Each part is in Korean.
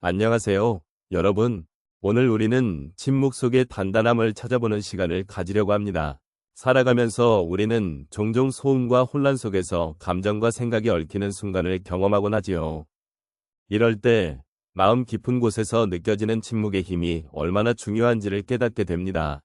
안녕하세요, 여러분. 오늘 우리는 침묵 속의 단단함을 찾아보는 시간을 가지려고 합니다. 살아가면서 우리는 종종 소음과 혼란 속에서 감정과 생각이 얽히는 순간을 경험하곤 하지요. 이럴 때 마음 깊은 곳에서 느껴지는 침묵의 힘이 얼마나 중요한지를 깨닫게 됩니다.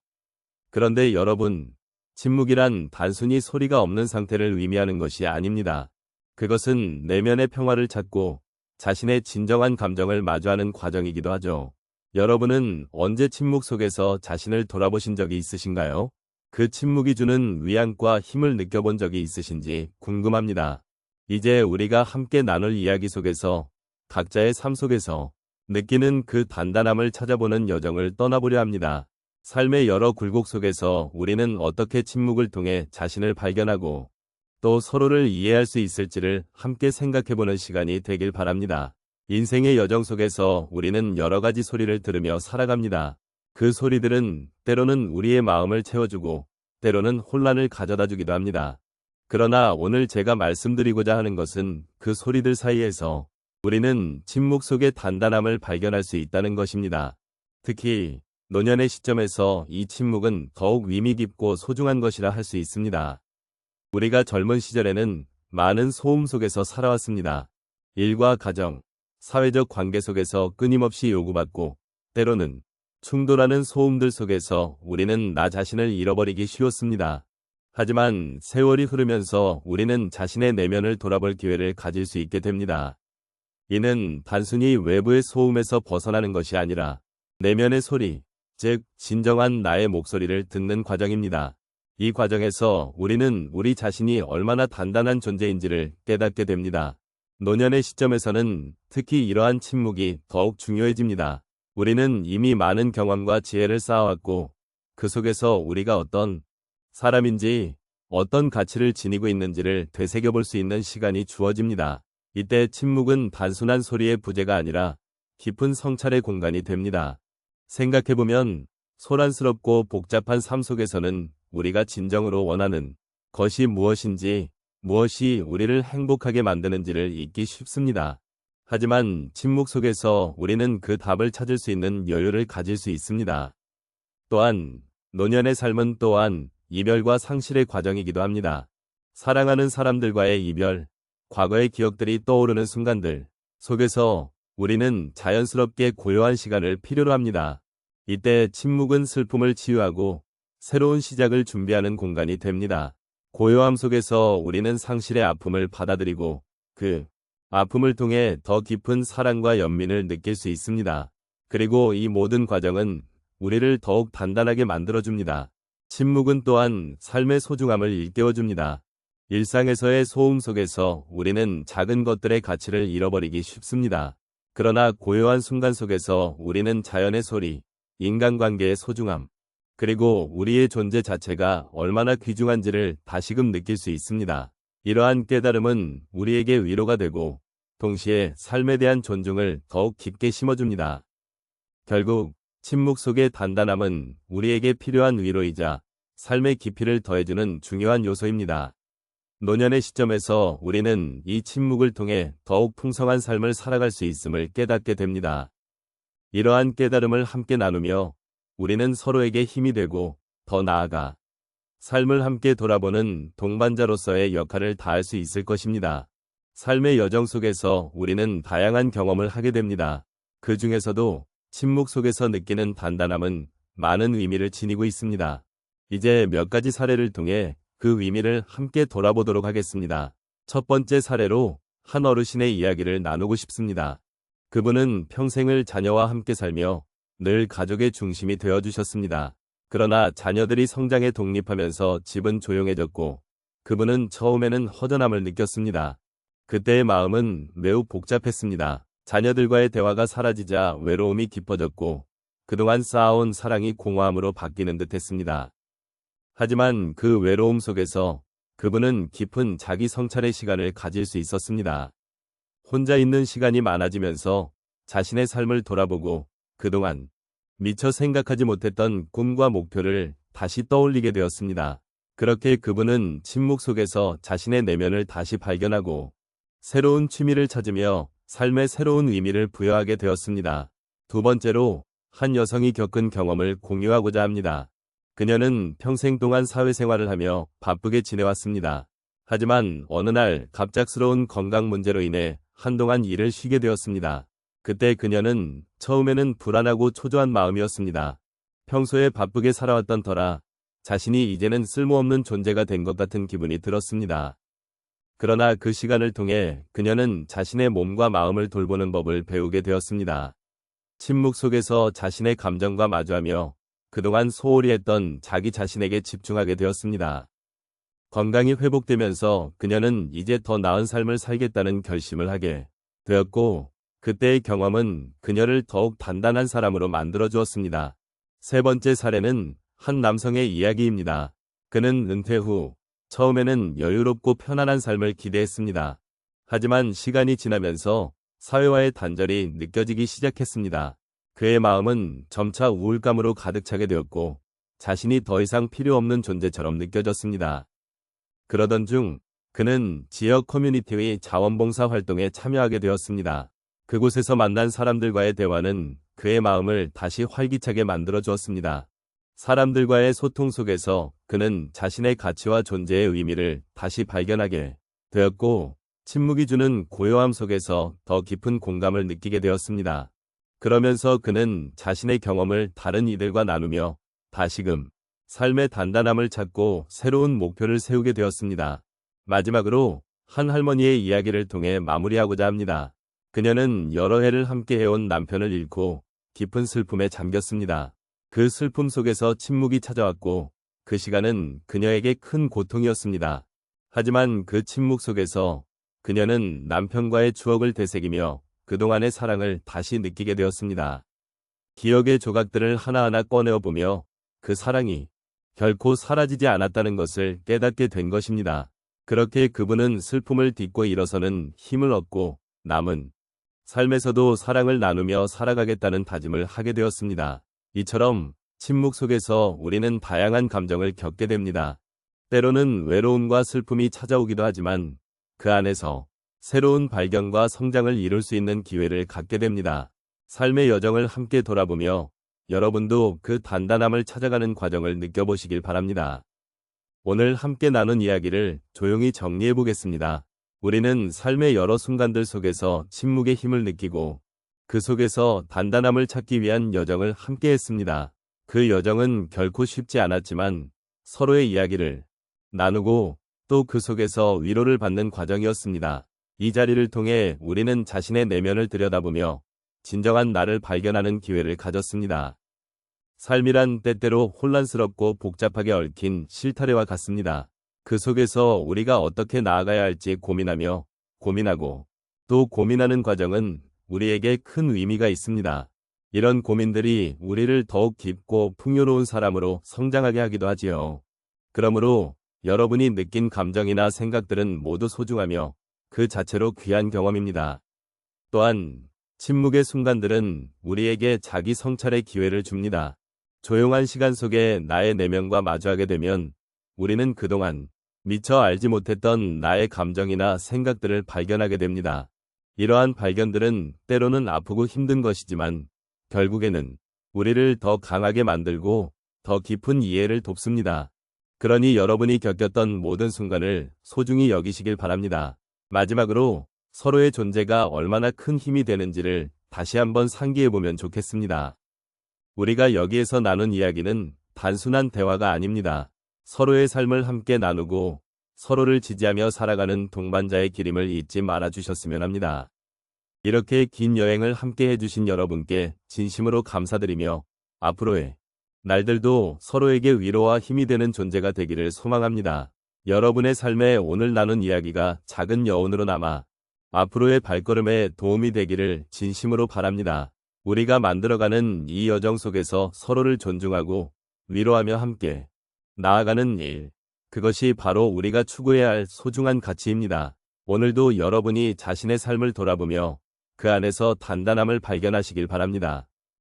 그런데 여러분, 침묵이란 단순히 소리가 없는 상태를 의미하는 것이 아닙니다. 그것은 내면의 평화를 찾고 자신의 진정한 감정을 마주하는 과정이기도 하죠. 여러분은 언제 침묵 속에서 자신을 돌아보신 적이 있으신가요? 그 침묵이 주는 위안과 힘을 느껴본 적이 있으신지 궁금합니다. 이제 우리가 함께 나눌 이야기 속에서 각자의 삶 속에서 느끼는 그 단단함을 찾아보는 여정을 떠나보려 합니다. 삶의 여러 굴곡 속에서 우리는 어떻게 침묵을 통해 자신을 발견하고 또 서로를 이해할 수 있을지를 함께 생각해보는 시간이 되길 바랍니다. 인생의 여정 속에서 우리는 여러 가지 소리를 들으며 살아갑니다. 그 소리들은 때로는 우리의 마음을 채워주고 때로는 혼란을 가져다 주기도 합니다. 그러나 오늘 제가 말씀드리고자 하는 것은 그 소리들 사이에서 우리는 침묵 속의 단단함을 발견할 수 있다는 것입니다. 특히 노년의 시점에서 이 침묵은 더욱 의미 깊고 소중한 것이라 할 수 있습니다. 우리가 젊은 시절에는 많은 소음 속에서 살아왔습니다. 일과 가정, 사회적 관계 속에서 끊임없이 요구받고 때로는 충돌하는 소음들 속에서 우리는 나 자신을 잃어버리기 쉬웠습니다. 하지만 세월이 흐르면서 우리는 자신의 내면을 돌아볼 기회를 가질 수 있게 됩니다. 이는 단순히 외부의 소음에서 벗어나는 것이 아니라 내면의 소리, 즉 진정한 나의 목소리를 듣는 과정입니다. 이 과정에서 우리는 우리 자신이 얼마나 단단한 존재인지를 깨닫게 됩니다. 노년의 시점에서는 특히 이러한 침묵이 더욱 중요해집니다. 우리는 이미 많은 경험과 지혜를 쌓아왔고 그 속에서 우리가 어떤 사람인지 어떤 가치를 지니고 있는지를 되새겨볼 수 있는 시간이 주어집니다. 이때 침묵은 단순한 소리의 부재가 아니라 깊은 성찰의 공간이 됩니다. 생각해보면 소란스럽고 복잡한 삶 속에서는 우리가 진정으로 원하는 것이 무엇인지, 무엇이 우리를 행복하게 만드는지를 잊기 쉽습니다. 하지만 침묵 속에서 우리는 그 답을 찾을 수 있는 여유를 가질 수 있습니다. 또한 노년의 삶은 또한 이별과 상실의 과정이기도 합니다. 사랑하는 사람들과의 이별, 과거의 기억들이 떠오르는 순간들 속에서 우리는 자연스럽게 고요한 시간을 필요로 합니다. 이때 침묵은 슬픔을 치유하고 새로운 시작을 준비하는 공간이 됩니다. 고요함 속에서 우리는 상실의 아픔을 받아들이고 그 아픔을 통해 더 깊은 사랑과 연민을 느낄 수 있습니다. 그리고 이 모든 과정은 우리를 더욱 단단하게 만들어줍니다. 침묵은 또한 삶의 소중함을 일깨워줍니다. 일상에서의 소음 속에서 우리는 작은 것들의 가치를 잃어버리기 쉽습니다. 그러나 고요한 순간 속에서 우리는 자연의 소리, 인간관계의 소중함, 그리고 우리의 존재 자체가 얼마나 귀중한지를 다시금 느낄 수 있습니다. 이러한 깨달음은 우리에게 위로가 되고 동시에 삶에 대한 존중을 더욱 깊게 심어줍니다. 결국 침묵 속의 단단함은 우리에게 필요한 위로이자 삶의 깊이를 더해주는 중요한 요소입니다. 노년의 시점에서 우리는 이 침묵을 통해 더욱 풍성한 삶을 살아갈 수 있음을 깨닫게 됩니다. 이러한 깨달음을 함께 나누며 우리는 서로에게 힘이 되고 더 나아가 삶을 함께 돌아보는 동반자로서의 역할을 다할 수 있을 것입니다. 삶의 여정 속에서 우리는 다양한 경험을 하게 됩니다. 그 중에서도 침묵 속에서 느끼는 단단함은 많은 의미를 지니고 있습니다. 이제 몇 가지 사례를 통해 그 의미를 함께 돌아보도록 하겠습니다. 첫 번째 사례로 한 어르신의 이야기를 나누고 싶습니다. 그분은 평생을 자녀와 함께 살며 늘 가족의 중심이 되어주셨습니다. 그러나 자녀들이 성장해 독립하면서 집은 조용해졌고 그분은 처음에는 허전함을 느꼈습니다. 그때의 마음은 매우 복잡했습니다. 자녀들과의 대화가 사라지자 외로움이 깊어졌고 그동안 쌓아온 사랑이 공허함으로 바뀌는 듯했습니다. 하지만 그 외로움 속에서 그분은 깊은 자기 성찰의 시간을 가질 수 있었습니다. 혼자 있는 시간이 많아지면서 자신의 삶을 돌아보고 그동안 미처 생각하지 못했던 꿈과 목표를 다시 떠올리게 되었습니다. 그렇게 그분은 침묵 속에서 자신의 내면을 다시 발견하고 새로운 취미를 찾으며 삶의 새로운 의미를 부여하게 되었습니다. 두 번째로, 한 여성이 겪은 경험을 공유하고자 합니다. 그녀는 평생 동안 사회생활을 하며 바쁘게 지내왔습니다. 하지만 어느 날 갑작스러운 건강 문제로 인해 한동안 일을 쉬게 되었습니다. 그때 그녀는 처음에는 불안하고 초조한 마음이었습니다. 평소에 바쁘게 살아왔던 터라 자신이 이제는 쓸모없는 존재가 된 것 같은 기분이 들었습니다. 그러나 그 시간을 통해 그녀는 자신의 몸과 마음을 돌보는 법을 배우게 되었습니다. 침묵 속에서 자신의 감정과 마주하며 그동안 소홀히 했던 자기 자신에게 집중하게 되었습니다. 건강이 회복되면서 그녀는 이제 더 나은 삶을 살겠다는 결심을 하게 되었고, 그때의 경험은 그녀를 더욱 단단한 사람으로 만들어 주었습니다. 세 번째 사례는 한 남성의 이야기입니다. 그는 은퇴 후 처음에는 여유롭고 편안한 삶을 기대했습니다. 하지만 시간이 지나면서 사회와의 단절이 느껴지기 시작했습니다. 그의 마음은 점차 우울감으로 가득 차게 되었고 자신이 더 이상 필요 없는 존재처럼 느껴졌습니다. 그러던 중 그는 지역 커뮤니티의 자원봉사 활동에 참여하게 되었습니다. 그곳에서 만난 사람들과의 대화는 그의 마음을 다시 활기차게 만들어 주었습니다. 사람들과의 소통 속에서 그는 자신의 가치와 존재의 의미를 다시 발견하게 되었고, 침묵이 주는 고요함 속에서 더 깊은 공감을 느끼게 되었습니다. 그러면서 그는 자신의 경험을 다른 이들과 나누며 다시금 삶의 단단함을 찾고 새로운 목표를 세우게 되었습니다. 마지막으로 한 할머니의 이야기를 통해 마무리하고자 합니다. 그녀는 여러 해를 함께 해온 남편을 잃고 깊은 슬픔에 잠겼습니다. 그 슬픔 속에서 침묵이 찾아왔고 그 시간은 그녀에게 큰 고통이었습니다. 하지만 그 침묵 속에서 그녀는 남편과의 추억을 되새기며 그동안의 사랑을 다시 느끼게 되었습니다. 기억의 조각들을 하나하나 꺼내어 보며 그 사랑이 결코 사라지지 않았다는 것을 깨닫게 된 것입니다. 그렇게 그분은 슬픔을 딛고 일어서는 힘을 얻고 남은 삶에서도 사랑을 나누며 살아가겠다는 다짐을 하게 되었습니다. 이처럼 침묵 속에서 우리는 다양한 감정을 겪게 됩니다. 때로는 외로움과 슬픔이 찾아오기도 하지만 그 안에서 새로운 발견과 성장을 이룰 수 있는 기회를 갖게 됩니다. 삶의 여정을 함께 돌아보며 여러분도 그 단단함을 찾아가는 과정을 느껴보시길 바랍니다. 오늘 함께 나눈 이야기를 조용히 정리해 보겠습니다. 우리는 삶의 여러 순간들 속에서 침묵의 힘을 느끼고 그 속에서 단단함을 찾기 위한 여정을 함께 했습니다. 그 여정은 결코 쉽지 않았지만 서로의 이야기를 나누고 또 그 속에서 위로를 받는 과정이었습니다. 이 자리를 통해 우리는 자신의 내면을 들여다보며 진정한 나를 발견하는 기회를 가졌습니다. 삶이란 때때로 혼란스럽고 복잡하게 얽힌 실타래와 같습니다. 그 속에서 우리가 어떻게 나아가야 할지 고민하고 또 고민하는 과정은 우리에게 큰 의미가 있습니다. 이런 고민들이 우리를 더욱 깊고 풍요로운 사람으로 성장하게 하기도 하지요. 그러므로 여러분이 느낀 감정이나 생각들은 모두 소중하며 그 자체로 귀한 경험입니다. 또한 침묵의 순간들은 우리에게 자기 성찰의 기회를 줍니다. 조용한 시간 속에 나의 내면과 마주하게 되면 우리는 그동안 미처 알지 못했던 나의 감정이나 생각들을 발견하게 됩니다. 이러한 발견들은 때로는 아프고 힘든 것이지만 결국에는 우리를 더 강하게 만들고 더 깊은 이해를 돕습니다. 그러니 여러분이 겪었던 모든 순간을 소중히 여기시길 바랍니다. 마지막으로 서로의 존재가 얼마나 큰 힘이 되는지를 다시 한번 상기해보면 좋겠습니다. 우리가 여기에서 나눈 이야기는 단순한 대화가 아닙니다. 서로의 삶을 함께 나누고 서로를 지지하며 살아가는 동반자의 기림을 잊지 말아주셨으면 합니다. 이렇게 긴 여행을 함께 해주신 여러분께 진심으로 감사드리며 앞으로의 날들도 서로에게 위로와 힘이 되는 존재가 되기를 소망합니다. 여러분의 삶에 오늘 나눈 이야기가 작은 여운으로 남아 앞으로의 발걸음에 도움이 되기를 진심으로 바랍니다. 우리가 만들어가는 이 여정 속에서 서로를 존중하고 위로하며 함께 나아가는 일, 그것이 바로 우리가 추구해야 할 소중한 가치입니다. 오늘도 여러분이 자신의 삶을 돌아보며 그 안에서 단단함을 발견하시길 바랍니다.